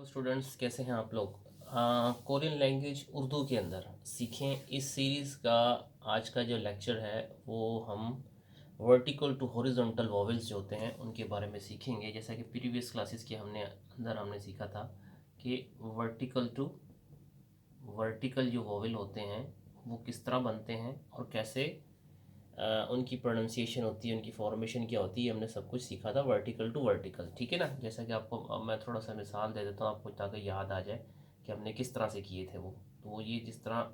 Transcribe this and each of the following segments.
Hello students, कैसे हैं आप लोग। कोरियन लैंग्वेज उर्दू के अंदर सीखें इस सीरीज़ का आज का जो लेक्चर है वो हम वर्टिकल टू हॉरिजॉन्टल वॉवेल्स जो होते हैं उनके बारे में सीखेंगे। जैसा कि प्रीवियस क्लासेस के हमने सीखा था कि वर्टिकल जो वॉवेल होते हैं वो किस तरह बनते हैं और कैसे उनकी प्रोनाउंसिएशन होती है, उनकी फॉर्मेशन क्या होती है, हमने सब कुछ सीखा था वर्टिकल टू वर्टिकल। ठीक है ना। जैसा कि आपको अब मैं थोड़ा सा मिसाल दे देता हूँ आपको ताकि याद आ जाए कि हमने किस तरह से किए थे वो। तो वो ये जिस तरह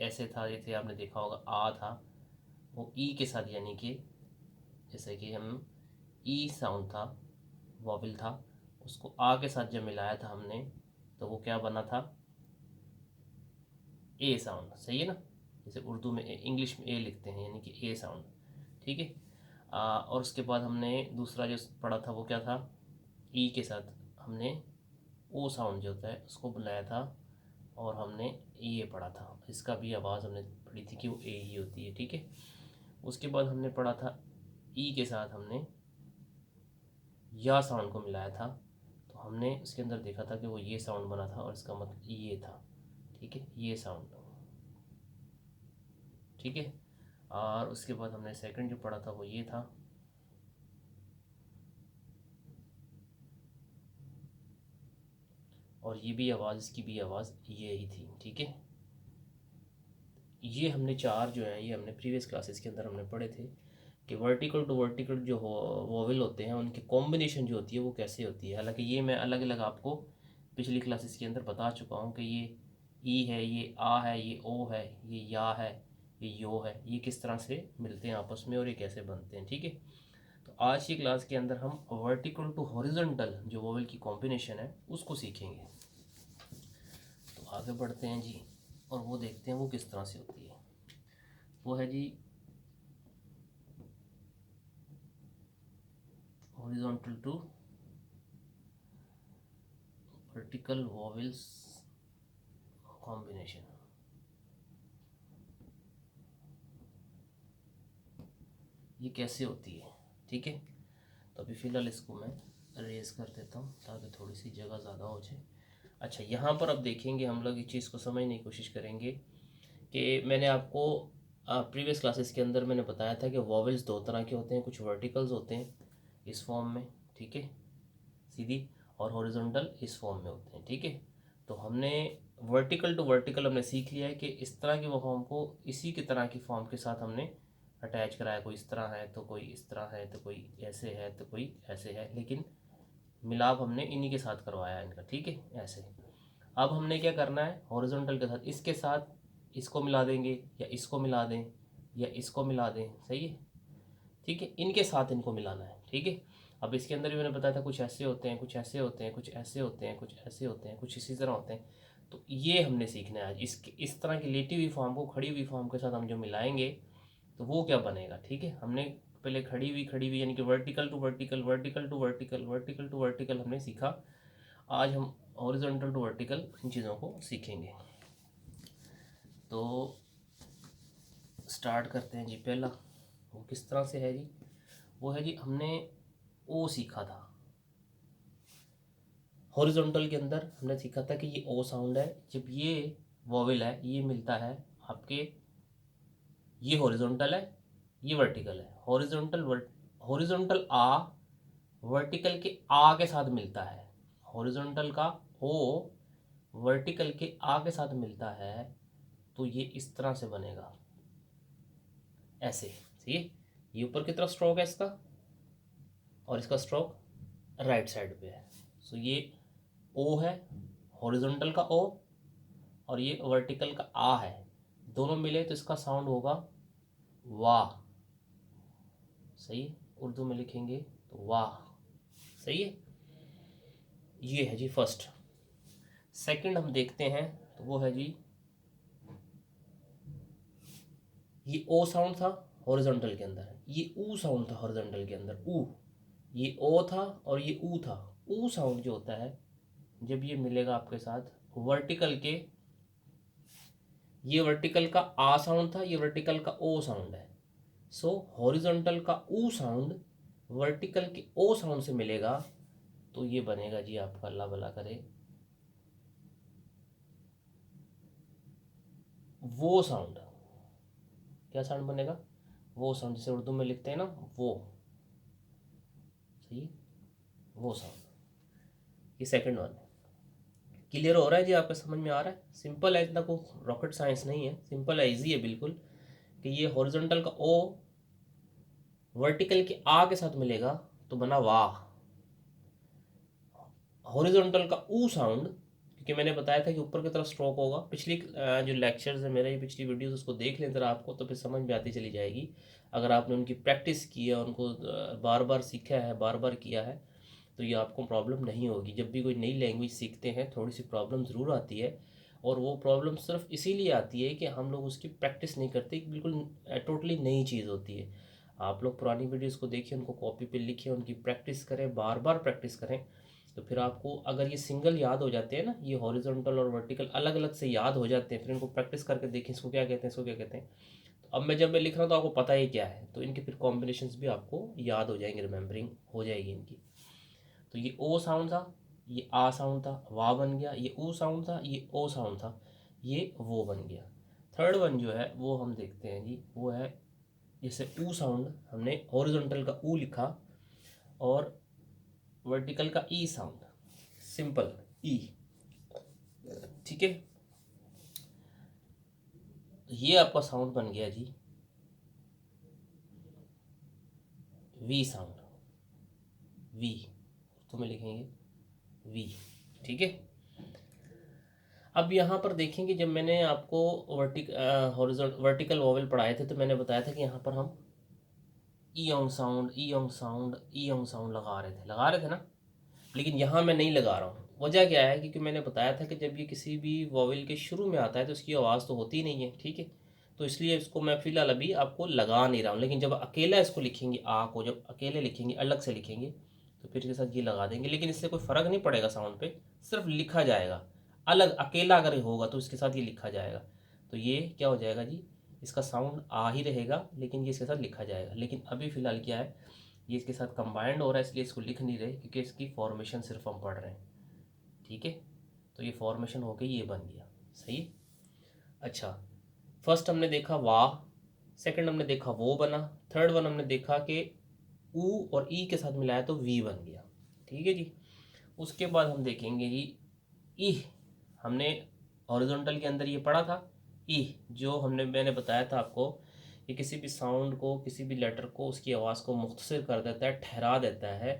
ऐसे था, जैसे आपने देखा होगा आ था वो ई के साथ, यानी कि जैसे कि हम ई साउंड था, वॉवल था, उसको आ के साथ जब मिलाया था हमने तो वो क्या बना था, ए साउंड। सही है ना। जैसे उर्दू में इंग्लिश में ए लिखते हैं यानी कि ए साउंड। ठीक है। और उसके बाद हमने दूसरा जो पढ़ा था वो क्या था, ई के साथ हमने ओ साउंड जो होता है उसको बुलाया था और हमने ये पढ़ा था, इसका भी आवाज़ हमने पढ़ी थी कि वो ए ही होती है। ठीक है। उसके बाद हमने पढ़ा था ई के साथ हमने या साउंड को मिलाया था, तो हमने उसके अंदर देखा था कि वो ये साउंड बना था और इसका मतलब ये था। ठीक है, ये साउंड। ठीक है। और उसके बाद हमने सेकंड जो पढ़ा था वो ये था, और ये भी आवाज़, इसकी भी आवाज़ ये ही थी। ठीक है। ये हमने चार जो है ये हमने प्रीवियस क्लासेस के अंदर हमने पढ़े थे कि वर्टिकल टू वर्टिकल जो वोवेल होते हैं उनकी कॉम्बिनेशन जो होती है वो कैसे होती है। हालांकि ये मैं अलग अलग आपको पिछली क्लासेस के अंदर बता चुका हूँ कि ये ई है, ये आ है, ये ओ है, ये या है, ये यो है, ये किस तरह से मिलते हैं आपस में और ये कैसे बनते हैं। ठीक है। तो आज की क्लास के अंदर हम वर्टिकल टू हॉरिजॉन्टल जो वोवेल की कॉम्बिनेशन है उसको सीखेंगे। तो आगे बढ़ते हैं जी और वो देखते हैं वो किस तरह से होती है। वो है जी horizontal to vertical vowels combination. ये कैसे होती है। ठीक है। तो अभी फ़िलहाल इसको मैं रेज कर देता हूँ ताकि थोड़ी सी जगह ज़्यादा हो जाए। अच्छा, यहाँ पर अब देखेंगे हम लोग इस चीज़ को समझने की कोशिश करेंगे कि मैंने आपको प्रीवियस क्लासेस के अंदर मैंने बताया था कि वॉवेल्स दो तरह के होते हैं, कुछ वर्टिकल्स होते हैं इस फॉर्म में, ठीक है, सीधी, और हॉरिजॉन्टल इस फॉर्म में होते हैं। ठीक है। तो हमने वर्टिकल टू वर्टिकल हमने सीख लिया है कि इस तरह की फॉर्म को इसी की तरह की फॉर्म के साथ हमने अटैच कराया। कोई इस तरह है तो कोई इस तरह है तो कोई ऐसे है तो कोई ऐसे है, लेकिन मिलाप हमने इन्हीं के साथ करवाया है इनका। ठीक है, ऐसे। अब हमने क्या करना है, हॉरिजॉन्टल के साथ इसके साथ इसको मिला देंगे या इसको मिला दें या इसको मिला दें। सही है। ठीक है, इनके साथ इनको मिलाना है। ठीक है। अब इसके अंदर भी मैंने बताया था कुछ ऐसे होते हैं, कुछ ऐसे होते हैं, कुछ ऐसे होते हैं, कुछ ऐसे होते हैं, कुछ इसी तरह होते हैं। तो ये हमने सीखना है आज। इस तरह की लेटी हुई फॉर्म को खड़ी हुई फॉर्म के साथ हम जो मिलाएंगे तो वो क्या बनेगा। ठीक है। हमने पहले खड़ी हुई यानी कि vertical to vertical, vertical to vertical, vertical to vertical हमने सीखा। आज हम हॉरिजॉन्टल टू वर्टिकल इन चीज़ों को सीखेंगे। तो स्टार्ट करते हैं जी। पहला वो किस तरह से है जी, वो है जी हमने ओ सीखा था। हॉरिजॉन्टल के अंदर हमने सीखा था कि ये ओ साउंड है, जब ये वॉवेल है ये मिलता है आपके, ये हॉरिजॉन्टल है, ये वर्टिकल है। हॉरिजॉन्टल आ वर्टिकल के आ के साथ मिलता है, हॉरिजॉन्टल का ओ वर्टिकल के आ के साथ मिलता है, तो ये इस तरह से बनेगा, ऐसे। सही है। ये ऊपर की तरफ स्ट्रोक है इसका और इसका स्ट्रोक राइट साइड पे है। सो ये ओ है, हॉरिजॉन्टल का ओ, और ये वर्टिकल का आ है, दोनों मिले तो इसका साउंड होगा वाह। सही है। उर्दू में लिखेंगे तो वाह। सही है। ये है जी फर्स्ट। सेकंड हम देखते हैं तो वो है जी, ये ओ साउंड था हॉरिजॉन्टल के अंदर, ये ऊ साउंड था हॉरिजॉन्टल के अंदर, ऊ। ये ओ था और ये ऊ था। ऊ साउंड जो होता है जब ये मिलेगा आपके साथ वर्टिकल के, ये वर्टिकल का आ साउंड था, ये वर्टिकल का ओ साउंड है। सो हॉरिजॉन्टल का ऊ साउंड वर्टिकल के ओ साउंड से मिलेगा तो ये बनेगा जी आपका, अल्लाह भला करे, वो साउंड, क्या साउंड बनेगा? वो साउंड, जिसे उर्दू में लिखते हैं ना वो, सही, वो साउंड। ये सेकंड वन है। क्लियर हो रहा है जी? आपका समझ में आ रहा है? सिंपल है, इतना कोई रॉकेट साइंस नहीं है, सिंपल है, इजी है बिल्कुल। कि ये हॉरिजॉन्टल का ओ वर्टिकल के आ के साथ मिलेगा तो बना वाह। हॉरिजॉन्टल का ऊ साउंड, क्योंकि मैंने बताया था कि ऊपर की तरफ स्ट्रोक होगा। पिछली जो लेक्चर्स है मेरे, पिछली वीडियोस, उसको देख लें ज़रा, आपको तो फिर समझ में आती चली जाएगी। अगर आपने उनकी प्रैक्टिस की है, उनको बार बार सीखा है, बार बार किया है, तो ये आपको प्रॉब्लम नहीं होगी। जब भी कोई नई लैंग्वेज सीखते हैं थोड़ी सी प्रॉब्लम ज़रूर आती है, और वो प्रॉब्लम सिर्फ इसीलिए आती है कि हम लोग उसकी प्रैक्टिस नहीं करते। बिल्कुल टोटली नई चीज़ होती है। आप लोग पुरानी वीडियोस को देखिए, उनको कॉपी पे लिखिए, उनकी प्रैक्टिस करें, बार बार प्रैक्टिस करें, तो फिर आपको अगर ये सिंगल याद हो जाते हैं ना, ये हॉरिजॉन्टल और वर्टिकल अलग अलग से याद हो जाते हैं, फिर इनको प्रैक्टिस करके देखें, इसको क्या कहते हैं, इसको क्या कहते हैं। तो अब जब मैं लिख रहा हूँ तो आपको पता ही क्या है, तो इनके फिर कॉम्बिनेशंस भी आपको याद हो जाएंगे, रिमेंबरिंग हो जाएगी इनकी। तो ये ओ साउंड था, ये आ साउंड था, वाह बन गया। ये ऊ साउंड था, ये ओ साउंड था, ये वो बन गया। थर्ड वन जो है वो हम देखते हैं जी, वो है जैसे ऊ साउंड, हमने हॉरिजॉन्टल का ऊ लिखा और वर्टिकल का ई साउंड, सिंपल ई, ठीक है। ये आपका साउंड बन गया जी वी साउंड, वी तो में लिखेंगे वी, ठीक है। अब यहाँ पर देखेंगे, जब मैंने आपको वर्टिकल वॉवेल पढ़ाए थे तो मैंने बताया था कि यहाँ पर हम ईयोंग साउंड, ईयोंग साउंड, ईयोंग साउंड लगा रहे थे ना। लेकिन यहाँ मैं नहीं लगा रहा हूँ। वजह क्या है? क्योंकि मैंने बताया था कि जब ये किसी भी वॉवेल के शुरू में आता है तो उसकी आवाज़ तो होती नहीं है, ठीक है। तो इसलिए इसको मैं फ़िलहाल अभी आपको लगा नहीं रहा हूँ। लेकिन जब अकेला इसको लिखेंगे, आ को जब अकेले लिखेंगे, अलग से लिखेंगे, तो फिर इसके साथ ये लगा देंगे। लेकिन इससे कोई फ़र्क नहीं पड़ेगा साउंड पे, सिर्फ लिखा जाएगा। अलग अकेला अगर होगा तो इसके साथ ये लिखा जाएगा। तो ये क्या हो जाएगा जी, इसका साउंड आ ही रहेगा, लेकिन ये इसके साथ लिखा जाएगा। लेकिन अभी फ़िलहाल क्या है, ये इसके साथ कंबाइंड हो रहा है, इसलिए इसको लिख नहीं रहे, क्योंकि इसकी फॉर्मेशन सिर्फ हम पढ़ रहे हैं, ठीक है। तो ये फॉर्मेशन हो गई, ये बन गया, सही है। अच्छा, फर्स्ट हमने देखा वाह, सेकंड हमने देखा वो बना, थर्ड वन हमने देखा कि ऊ और ई के साथ मिलाया तो वी बन गया, ठीक है जी। उसके बाद हम देखेंगे जी ई, हमने हॉरिजॉन्टल के अंदर ये पढ़ा था ई, जो मैंने बताया था आपको कि किसी भी साउंड को, किसी भी लेटर को, उसकी आवाज़ को मुख्तसर कर देता है, ठहरा देता है,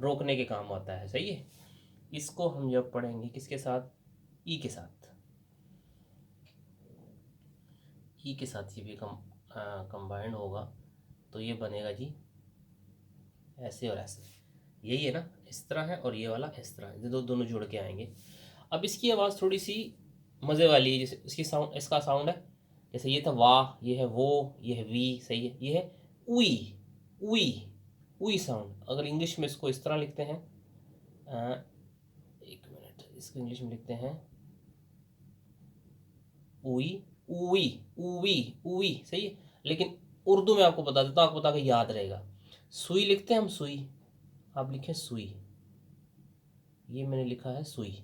रोकने के काम आता है, सही है। इसको हम जब पढ़ेंगे किसके साथ, ई के साथ, ई के साथ ये भी कंबाइंड होगा, तो ये बनेगा जी ऐसे और ऐसे, यही है ना, इस तरह है, और ये वाला इस तरह है, ये दोनों जुड़ के आएंगे। अब इसकी आवाज़ थोड़ी सी मज़े वाली है। जैसे इसकी साउंड, इसका साउंड है, जैसे ये था वाह, ये है वो, ये है वी, सही है। ये है उई, उई, उई साउंड। अगर इंग्लिश में इसको इस तरह लिखते हैं, एक मिनट, इसको इंग्लिश में लिखते हैं उई, उई, उई, उई, सही है। लेकिन उर्दू में आपको बता देता हूँ, आपको बता के याद रहेगा। सुई लिखते हैं हम, सुई, आप लिखें सुई, ये मैंने लिखा है सुई।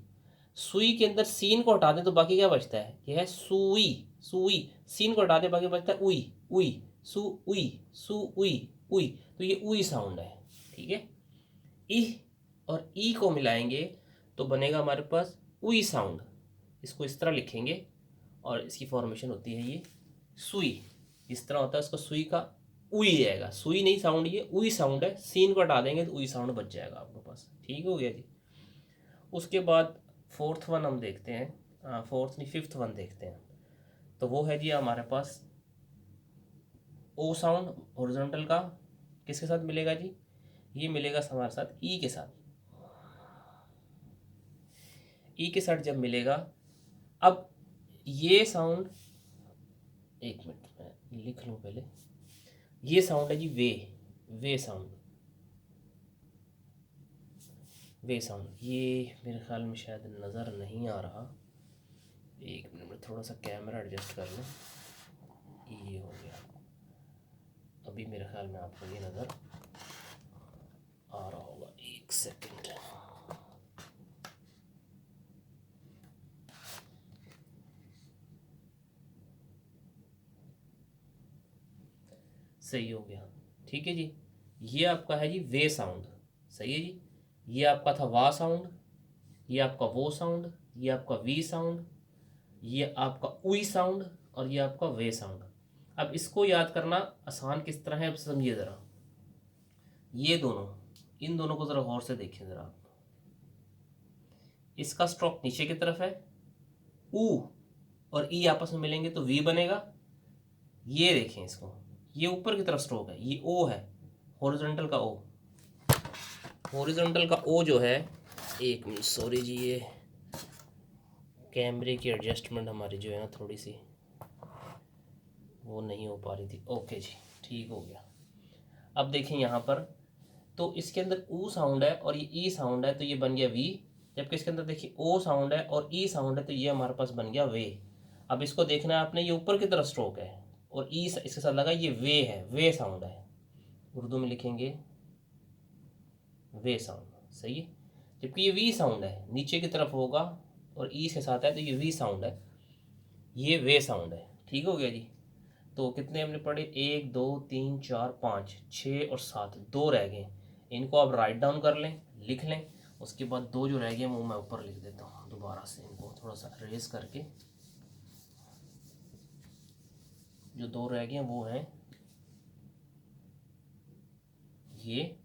सुई के अंदर सीन को हटा दें तो बाकी क्या बचता है, यह है सुई, सुई, सीन को हटा दें बाकी बचता है उई, उई, सु उई, सु उई, उई। तो ये उई साउंड है, ठीक है। ई और ई को मिलाएंगे तो बनेगा हमारे पास उई साउंड। इसको इस तरह लिखेंगे और इसकी फॉर्मेशन होती है ये सुई, इस तरह होता है उसका सुई का, उई आएगा, सुई नहीं साउंड, ये उई साउंड है। सीन को हटा देंगे तो उई साउंड बच जाएगा आपके पास, ठीक हो गया जी। उसके बाद फोर्थ वन हम देखते हैं, फोर्थ नहीं, फिफ्थ वन देखते हैं। तो वो है जी हमारे पास ओ साउंड हॉरिजॉन्टल का, किसके साथ मिलेगा जी, ये मिलेगा हमारे साथ ई के साथ। ई के साथ जब मिलेगा, अब ये साउंड, एक मिनट मैं लिख लूँ पहले, ये साउंड है जी वे साउंड, वे साउंड। ये मेरे ख्याल में शायद नज़र नहीं आ रहा, एक मिनट में थोड़ा सा कैमरा एडजस्ट कर लूँ, ये हो गया। अभी मेरे ख्याल में आपको ये नज़र आ रहा होगा, एक सेकंड। सही हो गया। ठीक है जी, ये आपका है जी वे साउंड। सही है जी, ये आपका था वा साउंड, ये आपका वो साउंड, ये आपका वी साउंड, ये आपका उई साउंड, और ये आपका वे साउंड। अब इसको याद करना आसान किस तरह है, अब समझिए ज़रा। ये दोनों, इन दोनों को ज़रा गौर से देखिए ज़रा आप। इसका स्ट्रोक नीचे की तरफ है, ऊ और ई आपस में मिलेंगे तो वी बनेगा। ये देखें इसको, ये ऊपर की तरफ स्ट्रोक है, ये ओ है, हॉरिजॉन्टल का ओ। हॉरिजॉन्टल का ओ जो है, एक मिनट सॉरी जी, ये कैमरे की एडजस्टमेंट हमारी जो है ना थोड़ी सी वो नहीं हो पा रही थी। ओके जी, ठीक हो गया। अब देखें यहाँ पर, तो इसके अंदर ऊ साउंड है और ये ई साउंड है, तो ये बन गया वी। जबकि इसके अंदर देखिए ओ साउंड है और ई साउंड है, तो ये हमारे पास बन गया वे। अब इसको देखना है आपने, ये ऊपर की तरफ स्ट्रोक है और ई इसके साथ लगा, ये वे है, वे साउंड है। उर्दू में लिखेंगे वे साउंड। सही है, जबकि ये वी साउंड है, नीचे की तरफ होगा और ई के साथ है, तो ये वी साउंड है, ये वे साउंड है। ठीक हो गया जी। तो कितने हमने पढ़े, 1 2 3 4 5 6 और 7, 2 रह गए। इनको आप राइट डाउन कर लें, लिख लें। उसके बाद 2 जो रह गए वो मैं ऊपर लिख देता हूँ दोबारा से, इनको थोड़ा सा रेस करके। जो 2 रह गए वो हैं ये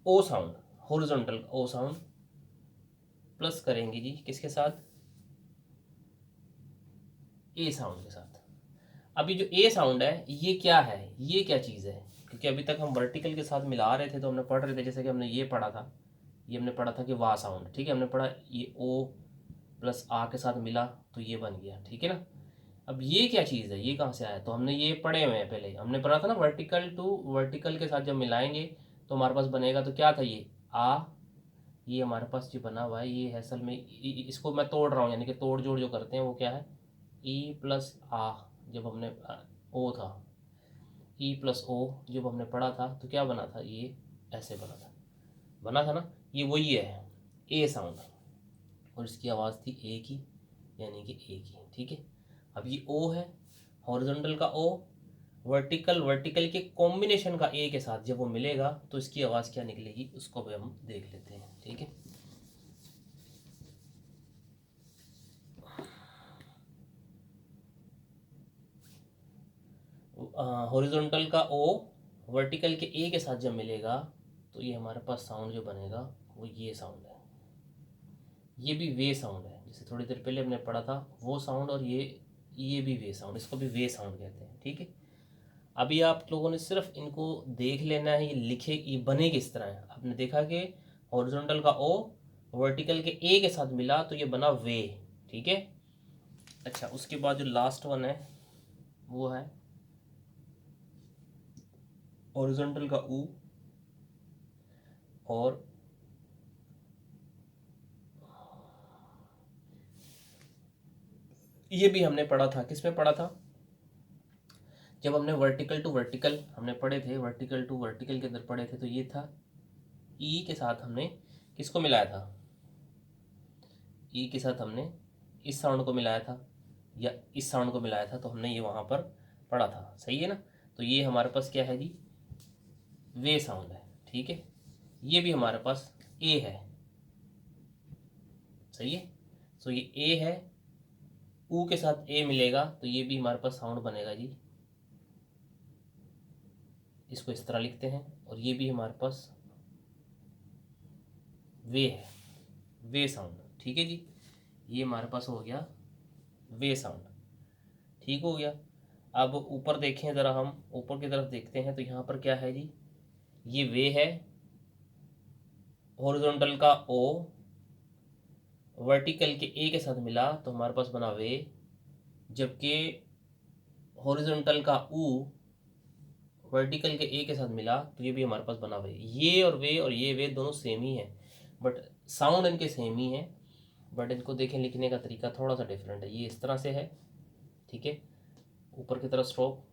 ओ साउंड, हॉरिजॉन्टल ओ साउंड, प्लस करेंगे जी किसके साथ, ए साउंड के साथ। अभी जो ए साउंड है ये क्या है, ये क्या चीज़ है, क्योंकि अभी तक हम वर्टिकल के साथ मिला रहे थे, तो हमने पढ़ रहे थे, जैसे कि हमने ये पढ़ा था, ये हमने पढ़ा था कि वाह साउंड। ठीक है, हमने पढ़ा ये ओ प्लस आ के साथ मिला तो ये बन गया। ठीक है ना। अब ये क्या चीज़ है, ये कहाँ से आया, तो हमने ये पढ़े हुए हैं, पहले हमने पढ़ा था ना, वर्टिकल टू वर्टिकल के साथ जब मिलाएंगे तो हमारे पास बनेगा, तो क्या था ये आ, ये हमारे पास जो बना हुआ है ये है असल में इसको मैं तोड़ रहा हूँ, यानी कि तोड़ जोड़ जो करते हैं वो क्या है, ई प्लस आ। जब हमने ओ था, ई प्लस ओ जब हमने पढ़ा था तो क्या बना था, ये ऐसे बना था ना, ये वही है ए साउंड, और इसकी आवाज़ थी ए की, यानी कि ए की। ठीक है, अब ये ओ है, हॉरिजॉन्टल का ओ, वर्टिकल वर्टिकल के कॉम्बिनेशन का ए के साथ जब वो मिलेगा तो इसकी आवाज़ क्या निकलेगी, उसको भी हम देख लेते हैं। ठीक है, हॉरिजॉन्टल का ओ वर्टिकल के ए के साथ जब मिलेगा तो ये हमारे पास साउंड जो बनेगा वो ये साउंड है। ये भी वे साउंड है, जैसे थोड़ी देर पहले हमने पढ़ा था वो साउंड, और ये भी वे साउंड, इसको भी वे साउंड कहते हैं। ठीक है, अभी आप लोगों ने सिर्फ इनको देख लेना है, ये लिखे, ये बने किस तरह है। आपने देखा कि हॉरिजॉन्टल का ओ वर्टिकल के ए के साथ मिला तो ये बना वे। ठीक है, अच्छा उसके बाद जो लास्ट वन है वो है हॉरिजॉन्टल का ऊ, और ये भी हमने पढ़ा था, किस में पढ़ा था, जब हमने वर्टिकल टू वर्टिकल हमने पढ़े थे, वर्टिकल टू वर्टिकल के अंदर पढ़े थे, तो ये था ई के साथ हमने किसको मिलाया था, ई के साथ हमने इस साउंड को मिलाया था या इस साउंड को मिलाया था, तो हमने ये वहाँ पर पढ़ा था। सही है ना, तो ये हमारे पास क्या है जी, वे साउंड है। ठीक है, ये भी हमारे पास ए है। सही है, तो ये ए है, ऊ के साथ ए मिलेगा तो ये भी हमारे पास साउंड बनेगा जी, इसको इस तरह लिखते हैं, और ये भी हमारे पास वे है, वे साउंड। ठीक है जी, ये हमारे पास हो गया वे साउंड। ठीक हो गया। अब ऊपर देखें ज़रा, हम ऊपर की तरफ देखते हैं तो यहाँ पर क्या है जी, ये वे है, हॉरिजॉन्टल का ओ वर्टिकल के ए के साथ मिला तो हमारे पास बना वे, जबकि हॉरिजॉन्टल का ऊ वर्टिकल के ए के साथ मिला तो ये भी हमारे पास बना वे। ये और ये वे दोनों सेम ही हैं, बट साउंड इनके सेम ही है, बट इनको देखें लिखने का तरीका थोड़ा सा डिफरेंट है। ये इस तरह से है, ठीक है, ऊपर की तरफ स्ट्रोक,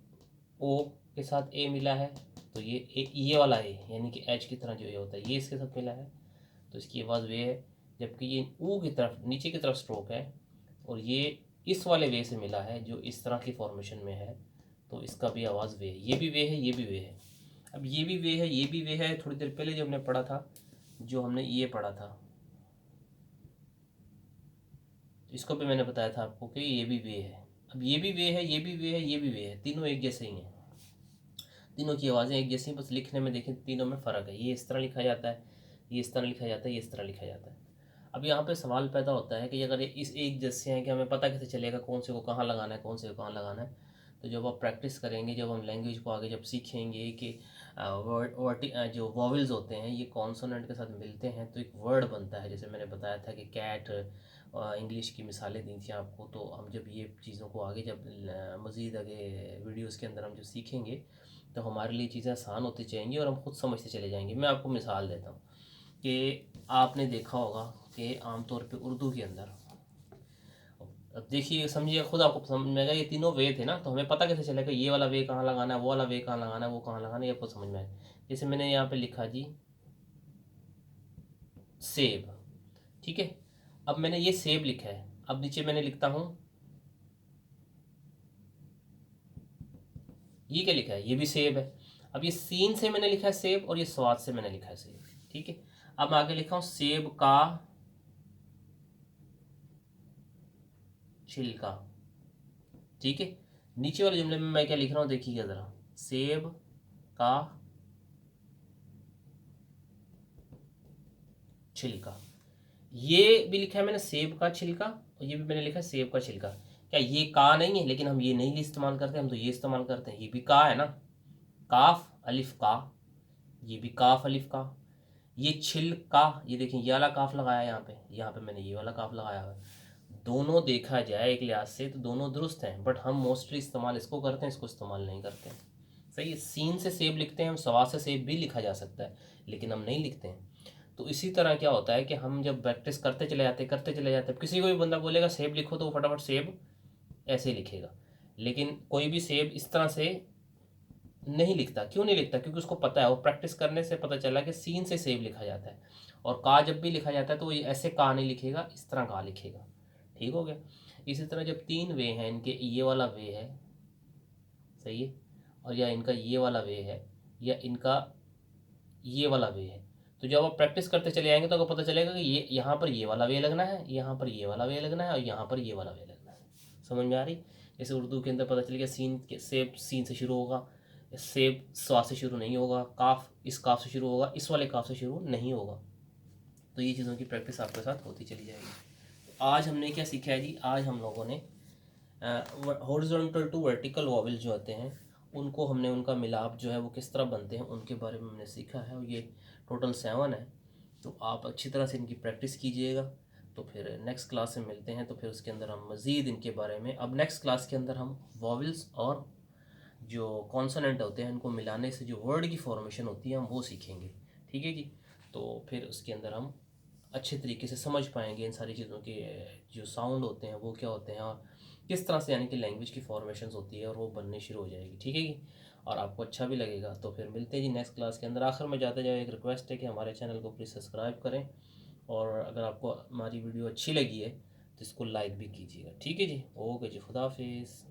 ओ के साथ ए मिला है तो ये वाला ए, यानी कि एच की तरह जो ये होता है ये इसके साथ मिला है तो इसकी आवाज़ वे है। जबकि ये ऊ की तरफ नीचे की तरफ स्ट्रोक है और ये इस वाले वे से मिला है जो इस तरह की फॉर्मेशन में है तो इसका भी आवाज़ वे है, ये भी वे है, ये भी वे है। अब ये भी वे है, ये भी वे है। थोड़ी देर पहले जो हमने पढ़ा था, जो हमने ये पढ़ा था, इसको भी मैंने बताया था आपको कि ये भी वे है। अब ये भी वे है, ये भी वे है, ये भी वे है, तीनों एक जैसे ही हैं, तीनों की आवाज़ें एक जैसी हैं, बस लिखने में देखें तीनों में फ़र्क है। ये इस तरह लिखा जाता है, ये इस तरह लिखा जाता है, ये इस तरह लिखा जाता है। अब यहाँ पे सवाल पैदा होता है कि अगर ये इस एक जैसे हैं कि हमें पता कैसे चलेगा कौन से को कहाँ लगाना है, कौन से को कहाँ लगाना है। तो जब आप प्रैक्टिस करेंगे, जब हम लैंग्वेज को आगे जब सीखेंगे कि जो वॉवल्स होते हैं ये कॉन्सोनेंट के साथ मिलते हैं तो एक वर्ड बनता है। जैसे मैंने बताया था कि कैट, इंग्लिश की मिसालें दी थी आपको। तो हम जब ये चीज़ों को आगे जब मज़ीद आगे वीडियोज़ के अंदर हम जब सीखेंगे तो हमारे लिए चीज़ें आसान होती जाएंगी और हम खुद समझते चले जाएंगे। मैं आपको मिसाल देता हूँ कि आपने देखा होगा कि आमतौर पे उर्दू के अंदर, अब देखिए समझिए खुद आपको समझ में आएगा, ये तीनों वे थे ना, तो हमें पता कैसे चलेगा ये वाला वे कहाँ लगाना है, वो वाला वे कहाँ लगाना है, वो कहाँ लगाना है, ये आपको समझ में आएगा। जैसे मैंने यहाँ पे लिखा जी सेब, ठीक है। अब मैंने ये सेब लिखा है, अब नीचे मैंने लिखता हूँ ये क्या लिखा है, ये भी सेब है। अब ये सीन से मैंने लिखा है सेब और ये स्वाद से मैंने लिखा है सेब, ठीक है। अब मैं आगे लिखा हूँ सेब का छिलका, ठीक है। नीचे वाले जुमले में मैं क्या लिख रहा हूँ देखिएगा ज़रा, सेब का छिलका। ये भी लिखा है मैंने सेब का छिलका, और ये भी मैंने लिखा है सेब का छिलका। क्या ये का नहीं है, लेकिन हम ये नहीं इस्तेमाल करते, हम तो ये इस्तेमाल करते हैं। ये भी का है ना, काफ अलिफ का, ये भी काफ अलिफ का। ये छिलका, ये देखिए ये वाला काफ लगाया है यहाँ पे मैंने ये वाला काफ लगाया है। दोनों देखा जाए एक लिहाज से तो दोनों दुरुस्त हैं, बट हम मोस्टली इस्तेमाल इसको करते हैं, इसको इस्तेमाल नहीं करते हैं। सही है, सीन से सेब लिखते हैं हम, सवा से सेब भी लिखा जा सकता है, लेकिन हम नहीं लिखते हैं। तो इसी तरह क्या होता है कि हम जब प्रैक्टिस करते चले जाते हैं, किसी को भी बंदा बोलेगा सेब लिखो तो वो फटाफट सेब ऐसे ही लिखेगा, लेकिन कोई भी सेब इस तरह से नहीं लिखता। क्यों नहीं लिखता? क्योंकि उसको पता है, वो प्रैक्टिस करने से पता चला कि सीन से सेब लिखा जाता है। और का जब भी लिखा जाता है तो वो ऐसे का नहीं लिखेगा, इस तरह का लिखेगा। ठीक हो गया। इसी तरह जब तीन वे हैं, इनके ये वाला वे है, सही है, और या इनका ये वाला वे है, या इनका ये वाला वे है, तो जब आप प्रैक्टिस करते चले जाएंगे तो आपको पता चलेगा कि ये यहाँ पर ये वाला वे लगना है, यहाँ पर ये वाला वे लगना है, और यहाँ पर ये वाला वे लगना है। समझ में आ रही? जैसे उर्दू के अंदर पता चल गया सीन के सेब सीन से शुरू होगा, सेब स्वा से शुरू नहीं होगा, काफ इस काफ से शुरू होगा, इस वाले काफ से शुरू नहीं होगा। तो ये चीज़ों की प्रैक्टिस आपके साथ होती चली जाएगी। तो आज हमने क्या सीखा है जी? आज हम लोगों ने हॉरिजॉन्टल टू वर्टिकल वॉवल जो होते हैं उनको हमने, उनका मिलाप जो है वो किस तरह बनते हैं उनके बारे में हमने सीखा है, और ये टोटल 7 है। तो आप अच्छी तरह से इनकी प्रैक्टिस कीजिएगा। तो फिर नेक्स्ट क्लास में मिलते हैं, तो फिर उसके अंदर हम मज़ीद इनके बारे में, अब नेक्स्ट क्लास के अंदर हम वॉवल्स और जो कॉन्सोनेंट होते हैं इनको मिलाने से जो वर्ड की फॉर्मेशन होती है हम वो सीखेंगे। ठीक है जी। तो फिर उसके अंदर हम अच्छे तरीके से समझ पाएंगे इन सारी चीज़ों के जो साउंड होते हैं वो क्या होते हैं, और किस तरह से यानी कि लैंग्वेज की फॉर्मेशंस होती है, और वो बननी शुरू हो जाएगी। ठीक है जी, और आपको अच्छा भी लगेगा। तो फिर मिलते हैं जी नेक्स्ट क्लास के अंदर। आखिर में जाते जाए एक रिक्वेस्ट है कि हमारे चैनल को प्लीज़ सब्सक्राइब करें, और अगर आपको हमारी वीडियो अच्छी लगी है तो इसको लाइक भी कीजिएगा। ठीक है जी, ओके जी, खुदा हाफिज़।